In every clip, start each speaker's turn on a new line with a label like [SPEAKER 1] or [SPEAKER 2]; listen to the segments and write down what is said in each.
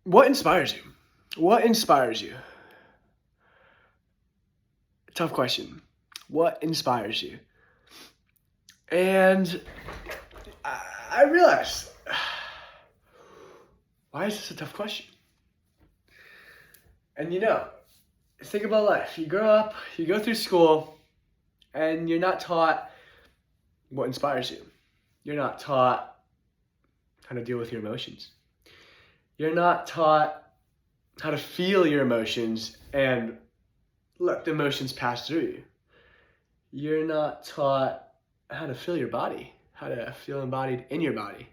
[SPEAKER 1] What inspires you? What inspires you? Tough question. What inspires you? And I realized, why is this a tough question? And think about life. You grow up, you go through school, and you're not taught what inspires you. You're not taught how to deal with your emotions. You're not taught how to feel your emotions and let the emotions pass through you. You're not taught how to feel your body, how to feel embodied in your body.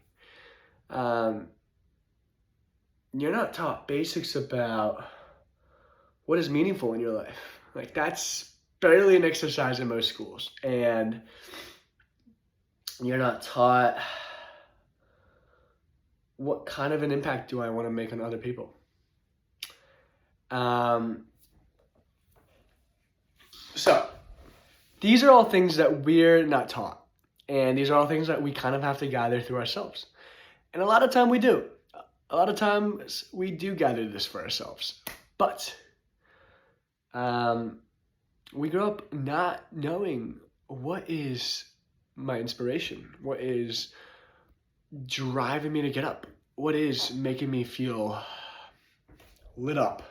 [SPEAKER 1] You're not taught basics about what is meaningful in your life. Like, that's barely an exercise in most schools. And you're not taught what kind of an impact do I want to make on other people. So these are all things that we're not taught. And these are all things that we kind of have to gather through ourselves. And a lot of time we do. A lot of times we do gather this for ourselves. But we grow up not knowing what is my inspiration, what is driving me to get up, what is making me feel lit up,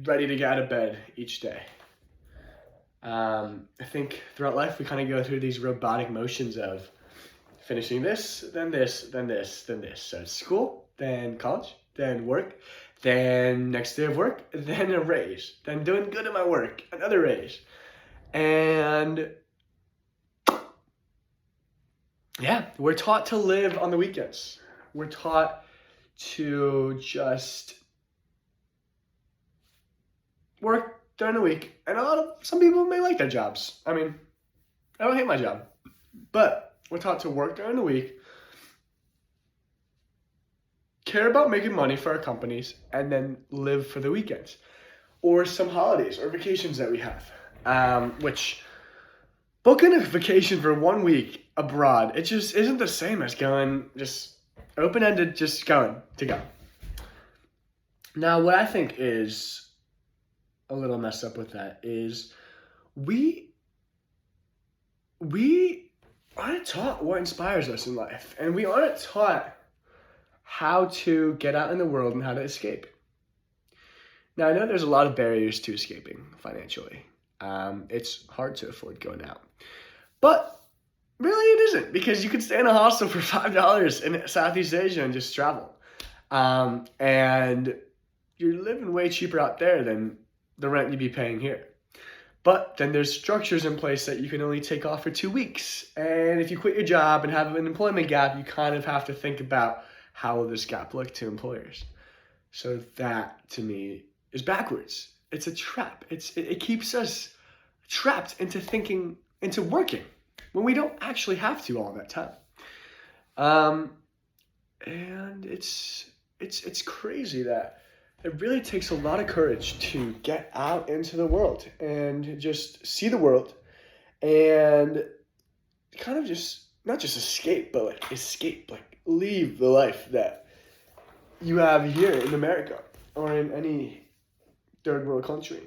[SPEAKER 1] ready to get out of bed each day. I think throughout life we kind of go through these robotic motions of finishing this, then this, then this, then this. So school, then college, then work, then next day of work, then a raise, then doing good at my work, another raise. And yeah, we're taught to live on the weekends. We're taught to just work during the week. And some people may like their jobs. I mean, I don't hate my job, but we're taught to work during the week, care about making money for our companies, and then live for the weekends or some holidays or vacations that we have, which booking a vacation for 1 week abroad, it just isn't the same as going just open-ended, just going to go. Now, what I think is a little messed up with that is we aren't taught what inspires us in life, and we aren't taught how to get out in the world and how to escape. Now, I know there's a lot of barriers to escaping financially. It's hard to afford going out. But really it isn't, because you could stay in a hostel for $5 in Southeast Asia and just travel. And you're living way cheaper out there than the rent you'd be paying here. But then there's structures in place that you can only take off for 2 weeks. And if you quit your job and have an employment gap, you kind of have to think about how will this gap look to employers. So that, to me, is backwards. It's a trap. It keeps us trapped into working when we don't actually have to all that time. And it's crazy that it really takes a lot of courage to get out into the world and just see the world and kind of just, not just escape, but leave the life that you have here in America or in any third world country.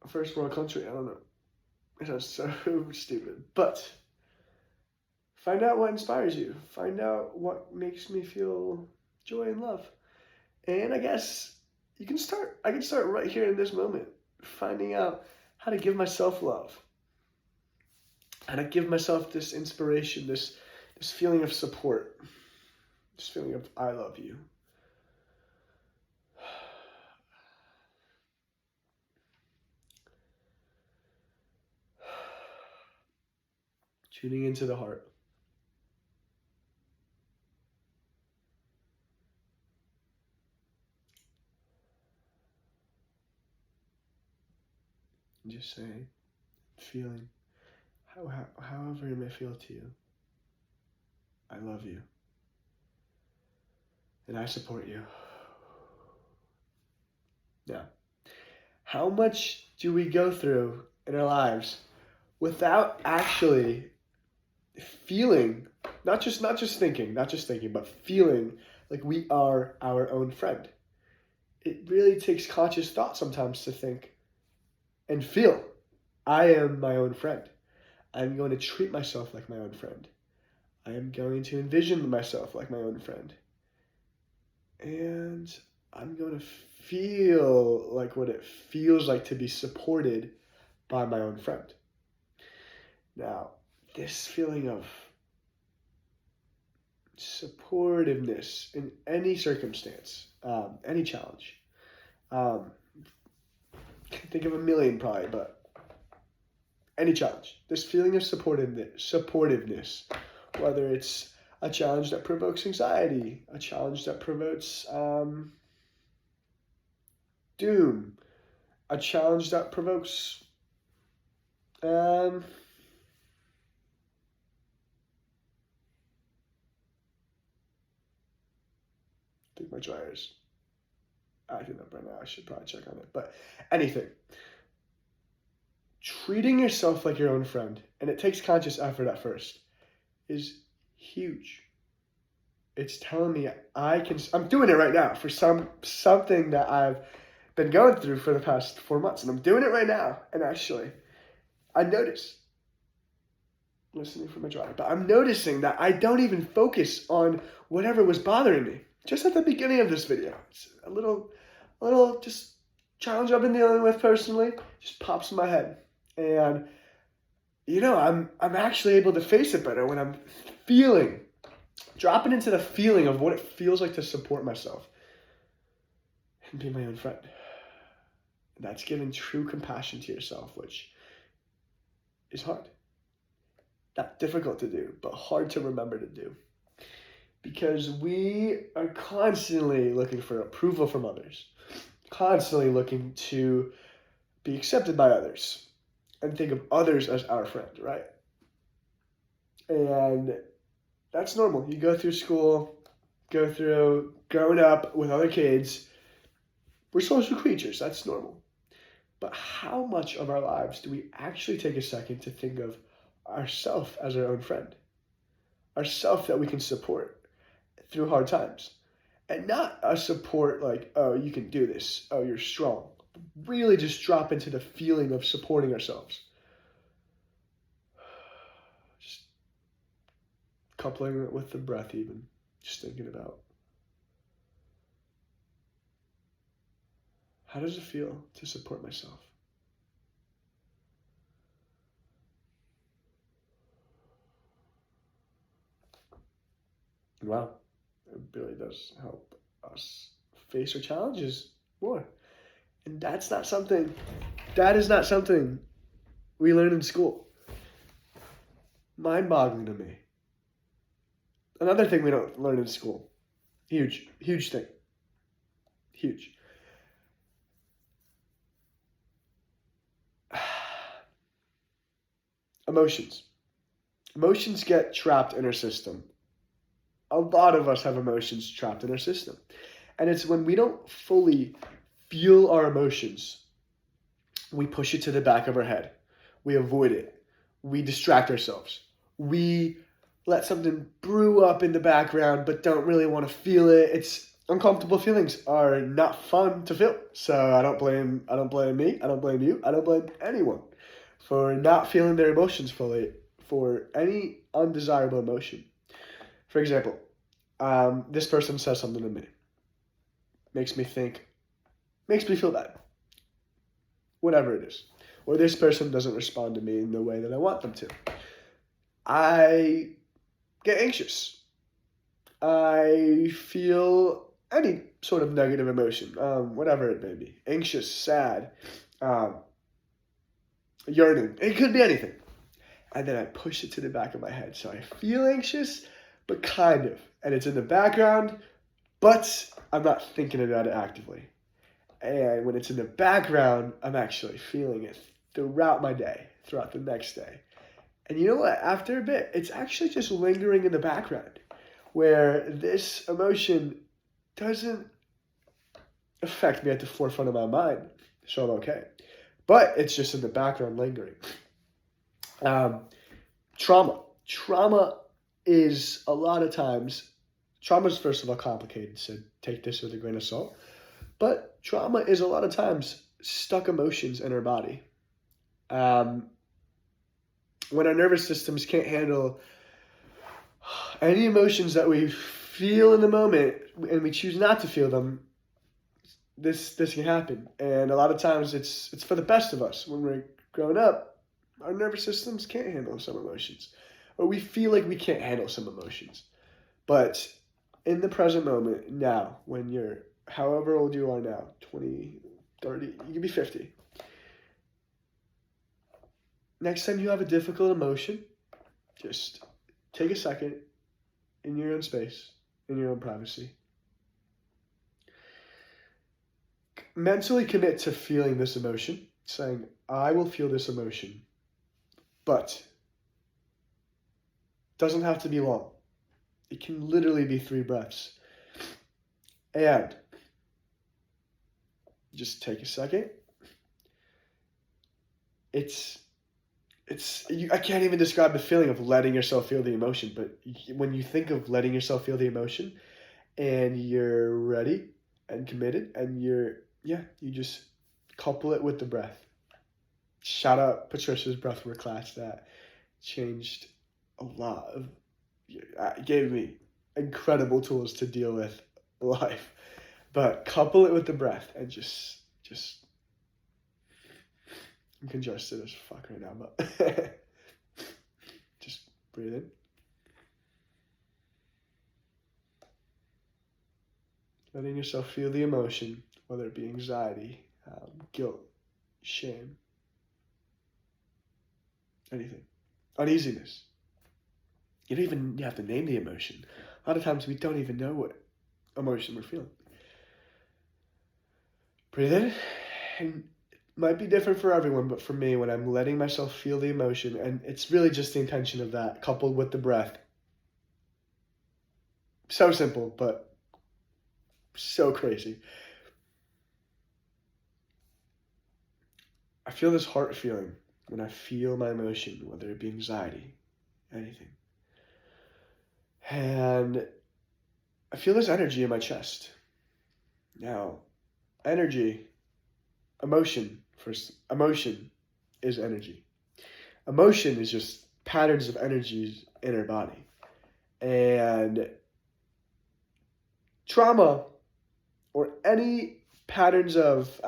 [SPEAKER 1] First world country, I don't know. It sounds so stupid. But find out what inspires you. Find out what makes me feel joy and love. And I guess I can start right here in this moment, finding out how to give myself love. How to give myself this inspiration, this feeling of support, this feeling of I love you. Tuning into the heart. And just saying, feeling, however it may feel to you, I love you. And I support you. Now, how much do we go through in our lives without actually feeling Not just thinking, but feeling like we are our own friend. It really takes conscious thought sometimes to think and feel, I am my own friend. I'm going to treat myself like my own friend. I am going to envision myself like my own friend. And I'm going to feel like what it feels like to be supported by my own friend. Now, this feeling of supportiveness in any circumstance, any challenge. Can't think of a million probably, but any challenge. This feeling of supportiveness, whether it's a challenge that provokes anxiety, a challenge that provokes doom, a challenge that provokes I think my dryer's acting up right now. I should probably check on it. But anything. Treating yourself like your own friend, and it takes conscious effort at first, is huge. It's telling me I'm doing it right now for something that I've been going through for the past 4 months, and I'm doing it right now. And actually, I notice, listening from a dryer, but I'm noticing that I don't even focus on whatever was bothering me. Just at the beginning of this video, it's a little just challenge I've been dealing with personally, just pops in my head. And, I'm actually able to face it better when I'm dropping into the feeling of what it feels like to support myself and be my own friend. That's giving true compassion to yourself, which is hard. Not difficult to do, but hard to remember to do. Because we are constantly looking for approval from others, constantly looking to be accepted by others, and think of others as our friend, right? And that's normal. You go through school, growing up with other kids. We're social creatures. That's normal. But how much of our lives do we actually take a second to think of ourself as our own friend? Ourself that we can support through hard times. And not a support like, oh, you can do this. Oh, you're strong. Really just drop into the feeling of supporting ourselves. Just coupling it with the breath even. Just thinking about, how does it feel to support myself? Wow. It really does help us face our challenges more. And that is not something we learn in school. Mind-boggling to me. Another thing we don't learn in school. Huge thing. Huge. Emotions. Emotions get trapped in our system. A lot of us have emotions trapped in our system. And it's when we don't fully feel our emotions, we push it to the back of our head. We avoid it. We distract ourselves. We let something brew up in the background but don't really want to feel it. It's uncomfortable feelings are not fun to feel. So I don't blame me, I don't blame you, I don't blame anyone for not feeling their emotions fully for any undesirable emotion. For example, this person says something to me. Makes me feel bad. Whatever it is. Or this person doesn't respond to me in the way that I want them to. I get anxious. I feel any sort of negative emotion, whatever it may be. Anxious, sad, yearning. It could be anything. And then I push it to the back of my head. So I feel anxious, but kind of. And it's in the background, but I'm not thinking about it actively. And when it's in the background, I'm actually feeling it throughout my day, throughout the next day. And you know what? After a bit, it's actually just lingering in the background, where this emotion doesn't affect me at the forefront of my mind, so I'm okay. But it's just in the background lingering. Trauma is a lot of times, trauma is first of all complicated, so take this with a grain of salt. But trauma is a lot of times stuck emotions in our body. When our nervous systems can't handle any emotions that we feel in the moment and we choose not to feel them, this can happen. And a lot of times it's for the best of us. When we're growing up, our nervous systems can't handle some emotions, or we feel like we can't handle some emotions. But in the present moment, now, when you're however old you are now, 20, 30, you can be 50. Next time you have a difficult emotion, just take a second in your own space, in your own privacy. Mentally commit to feeling this emotion, saying, I will feel this emotion, but it doesn't have to be long. It can literally be 3 breaths. And just take a second. I can't even describe the feeling of letting yourself feel the emotion, but when you think of letting yourself feel the emotion and you're ready and committed and you just couple it with the breath. Shout out Patricia's breathwork class that changed a lot of, gave me incredible tools to deal with life. But couple it with the breath and just I'm congested as fuck right now, but just breathe in. Letting yourself feel the emotion, whether it be anxiety, guilt, shame, anything, uneasiness. You don't even have to name the emotion. A lot of times we don't even know what emotion we're feeling. Breathe in, and might be different for everyone, but for me, when I'm letting myself feel the emotion, and it's really just the intention of that, coupled with the breath. So simple, but so crazy. I feel this heart feeling when I feel my emotion, whether it be anxiety, anything. And I feel this energy in my chest. Now, emotion is energy. Emotion is just patterns of energies in our body. And trauma or any patterns of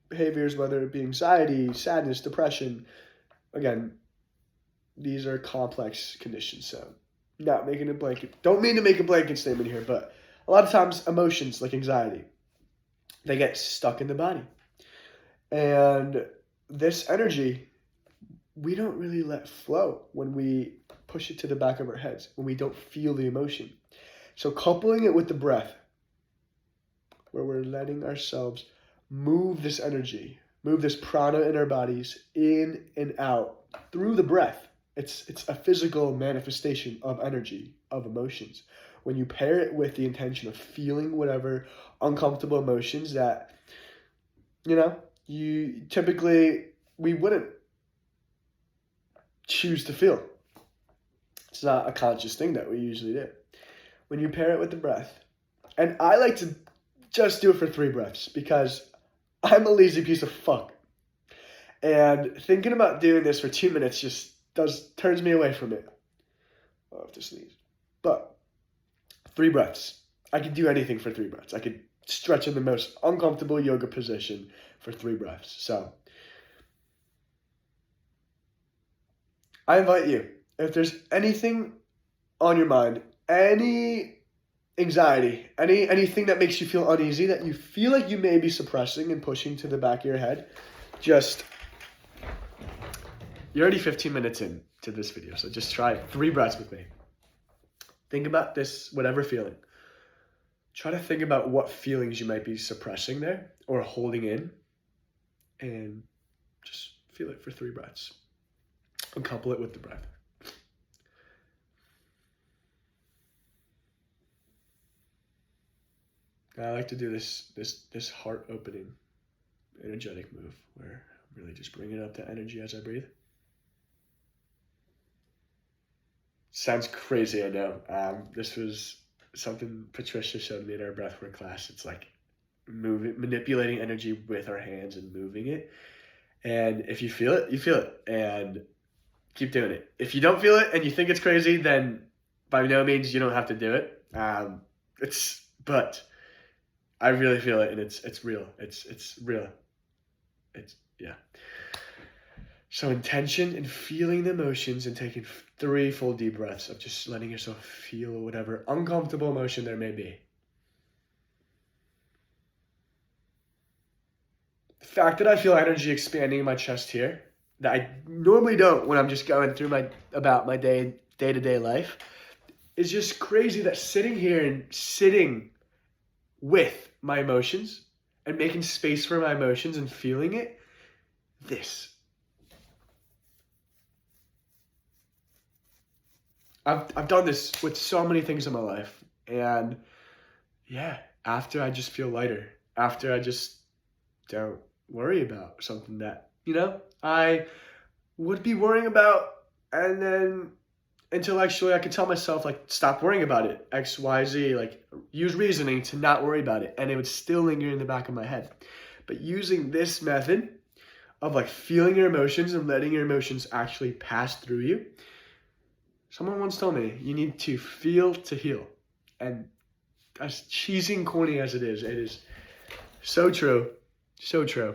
[SPEAKER 1] behaviors, whether it be anxiety, sadness, depression, again, these are complex conditions. So not making a blanket, don't mean to make a blanket statement here, but a lot of times emotions like anxiety, they get stuck in the body. And this energy, we don't really let flow when we push it to the back of our heads, when we don't feel the emotion. So coupling it with the breath, where we're letting ourselves move this energy, move this prana in our bodies in and out through the breath. It's a physical manifestation of energy, of emotions. When you pair it with the intention of feeling whatever uncomfortable emotions that, we wouldn't choose to feel. It's not a conscious thing that we usually do. When you pair it with the breath, and I like to just do it for 3 breaths because I'm a lazy piece of fuck. And thinking about doing this for 2 minutes just turns me away from it. I'll have to sneeze. But 3 breaths. I could do anything for 3 breaths. I could stretch in the most uncomfortable yoga position for 3 breaths. So I invite you, if there's anything on your mind, any anxiety, anything that makes you feel uneasy, that you feel like you may be suppressing and pushing to the back of your head, you're already 15 minutes in to this video, so just try 3 breaths with me. Think about this, whatever feeling. Try to think about what feelings you might be suppressing there or holding in, and just feel it for 3 breaths. And couple it with the breath. I like to do this heart opening, energetic move where I'm really just bringing up the energy as I breathe. Sounds crazy, I know. This was something Patricia showed me in our breathwork class. It's like manipulating energy with our hands and moving it. And if you feel it, you feel it. And keep doing it. If you don't feel it and you think it's crazy, then by no means you don't have to do it. But I really feel it, and it's real. It's real. It's yeah. So intention and feeling the emotions and taking 3 full deep breaths of just letting yourself feel whatever uncomfortable emotion there may be. The fact that I feel energy expanding in my chest here, that I normally don't when I'm just going through my day-to-day life, is just crazy. That sitting here and sitting with my emotions and making space for my emotions and feeling it, I've done this with so many things in my life, and yeah, after I just feel lighter, after I just don't worry about something that, I would be worrying about, and then intellectually I could tell myself, like, stop worrying about it, X, Y, Z, like, use reasoning to not worry about it, and it would still linger in the back of my head. But using this method of, like, feeling your emotions and letting your emotions actually pass through you, someone once told me, you need to feel to heal. And as cheesy and corny as it is so true. So true.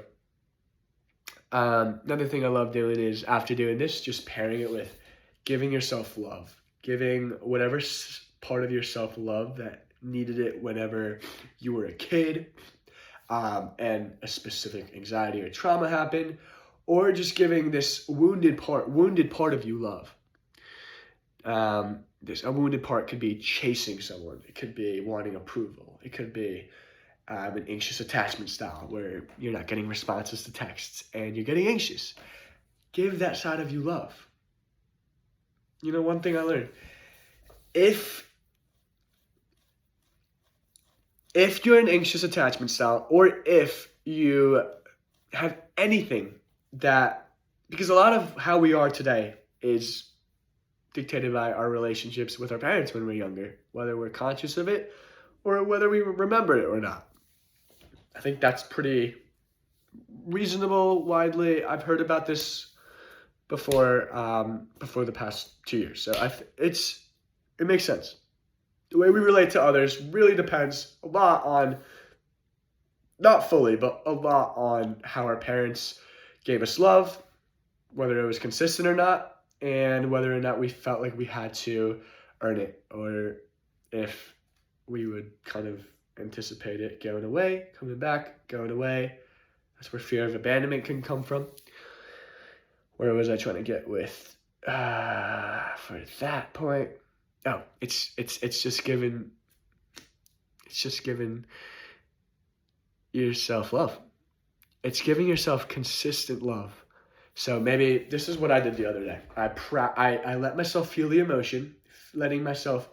[SPEAKER 1] Another thing I love doing is, after doing this, just pairing it with giving yourself love. Giving whatever part of yourself love that needed it whenever you were a kid, and a specific anxiety or trauma happened, or just giving this wounded part of you love. A wounded part could be chasing someone. It could be wanting approval. It could be an anxious attachment style where you're not getting responses to texts and you're getting anxious. Give that side of you love. One thing I learned, if you're an anxious attachment style, or if you have anything that, because a lot of how we are today is dictated by our relationships with our parents when we're younger, whether we're conscious of it or whether we remember it or not. I think that's pretty reasonable, widely. I've heard about this before the past 2 years. So it makes sense. The way we relate to others really depends a lot on, not fully, but a lot on how our parents gave us love, whether it was consistent or not, and whether or not we felt like we had to earn it, or if we would kind of anticipate it going away, coming back, going away. That's where fear of abandonment can come from. Where was I trying to get with for that point? Oh, it's just giving yourself love. It's giving yourself consistent love. So maybe this is what I did the other day. I let myself feel the emotion, letting myself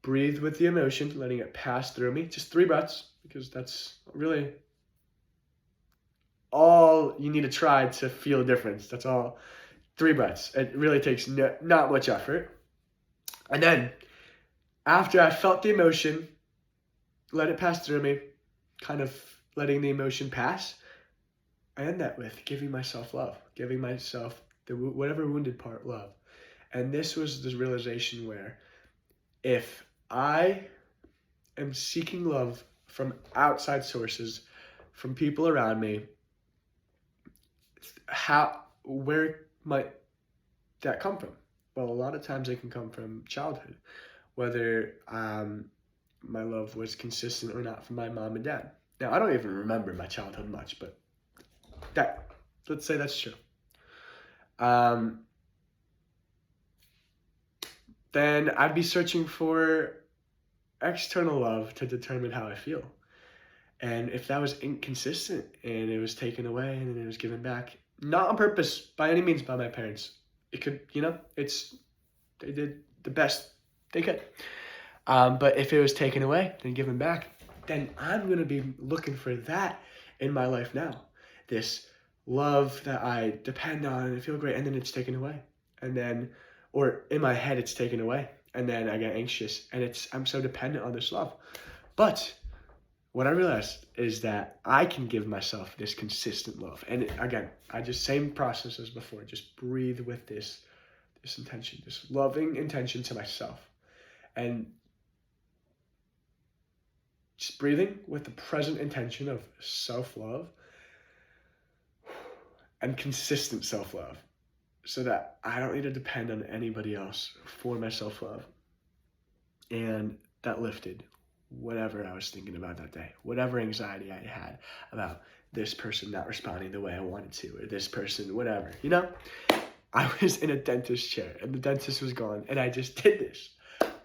[SPEAKER 1] breathe with the emotion, letting it pass through me. Just 3 breaths, because that's really all you need to try to feel a difference. That's all. 3 breaths. It really takes not much effort. And then, after I felt the emotion, let it pass through me, kind of letting the emotion pass, I end that with giving myself love, giving myself whatever wounded part love. And this was this realization where, if I am seeking love from outside sources, from people around me, where might that come from? Well, a lot of times it can come from childhood, whether my love was consistent or not from my mom and dad. Now, I don't even remember my childhood much, but let's say that's true. Then I'd be searching for external love to determine how I feel. And if that was inconsistent and it was taken away and then it was given back, not on purpose by any means by my parents, it could, they did the best they could. But if it was taken away and given back, then I'm going to be looking for that in my life now. This love that I depend on and feel great, and then it's taken away. And then or in my head it's taken away, and then I get anxious, and I'm so dependent on this love. But what I realized is that I can give myself this consistent love. And again, same process as before, just breathe with this intention, this loving intention to myself. And just breathing with the present intention of self-love and consistent self-love, so that I don't need to depend on anybody else for my self-love. And that lifted whatever I was thinking about that day, whatever anxiety I had about this person not responding the way I wanted to, or this person, whatever, I was in a dentist chair and the dentist was gone, and I just did this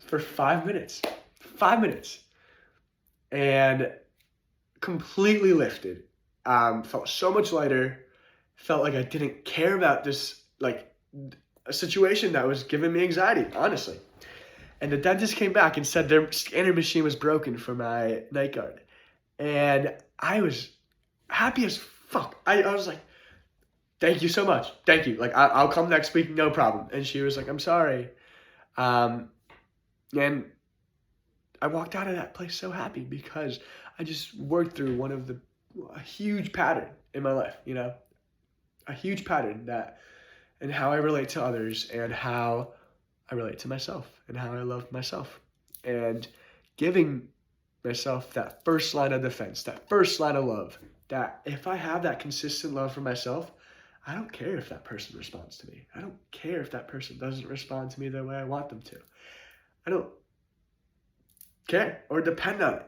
[SPEAKER 1] for 5 minutes, and completely lifted. Felt so much lighter, felt like I didn't care about this, like a situation that was giving me anxiety, honestly. And the dentist came back and said their scanner machine was broken for my night guard. And I was happy as fuck. I was like, thank you so much. Thank you. Like, I'll come next week, no problem. And she was like, I'm sorry. And I walked out of that place so happy, because I just worked through a huge pattern in my life, a huge pattern and how I relate to others, and how I relate to myself, and how I love myself, and giving myself that first line of defense, that first line of love, that if I have that consistent love for myself, I don't care if that person responds to me. I don't care if that person doesn't respond to me the way I want them to. I don't care or depend on it.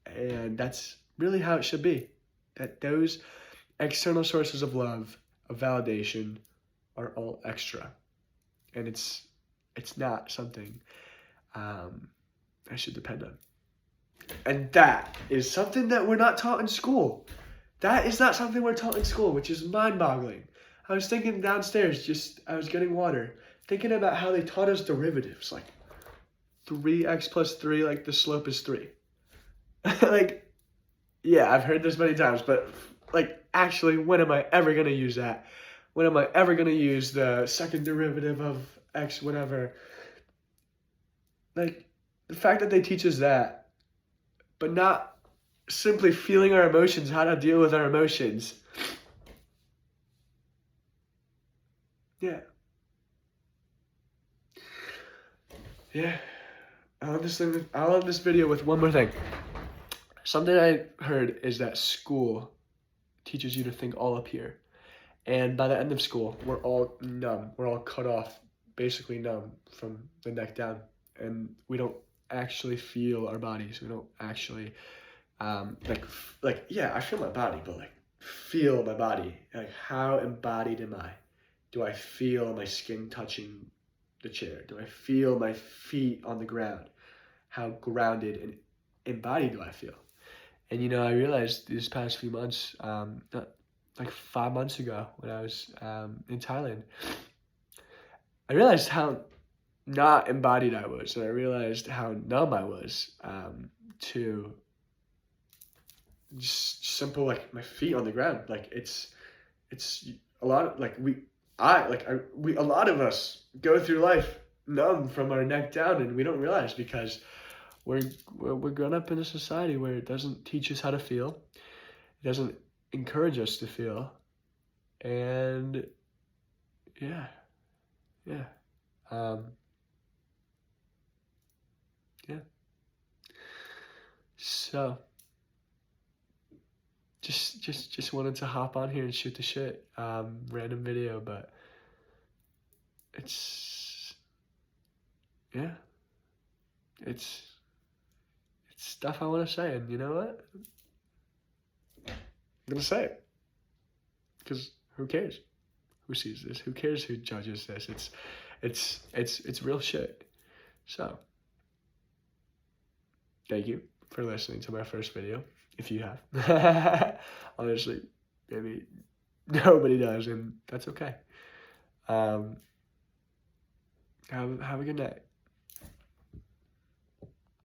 [SPEAKER 1] And that's really how it should be. That those external sources of love, of validation, are all extra. And it's not something I should depend on. And that is something that we're not taught in school. That is not something we're taught in school, which is mind-boggling. I was thinking downstairs, I was getting water, thinking about how they taught us derivatives, like 3x plus 3, like the slope is 3. Like, yeah, I've heard this many times, but like, actually, when am I ever going to use that? When am I ever going to use the second derivative of x, whatever? Like, the fact that they teach us that, but not simply feeling our emotions, how to deal with our emotions. Yeah. I'll end this video with one more thing. Something I heard is that school teaches you to think all up here. And by the end of school, we're all numb. We're all cut off, basically numb from the neck down. And we don't actually feel our bodies. We don't actually, yeah, I feel my body, but like, feel my body. Like, how embodied am I? Do I feel my skin touching the chair? Do I feel my feet on the ground? How grounded and embodied do I feel? And I realized these past few months, like 5 months ago when I was in Thailand, I realized how not embodied I was, and I realized how numb I was to just simple, like, my feet on the ground. Like, it's a lot of, like, a lot of us go through life numb from our neck down, and we don't realize, because we're grown up in a society where it doesn't teach us how to feel. It doesn't encourage us to feel. And yeah. So just wanted to hop on here and shoot the shit. Random video, but it's stuff I want to say, and you know what? I'm gonna say it, because who cares? Who sees this? Who cares who judges this? It's real shit. So, thank you for listening to my first video, if you have. Honestly, maybe nobody does, and that's okay. Have a good night.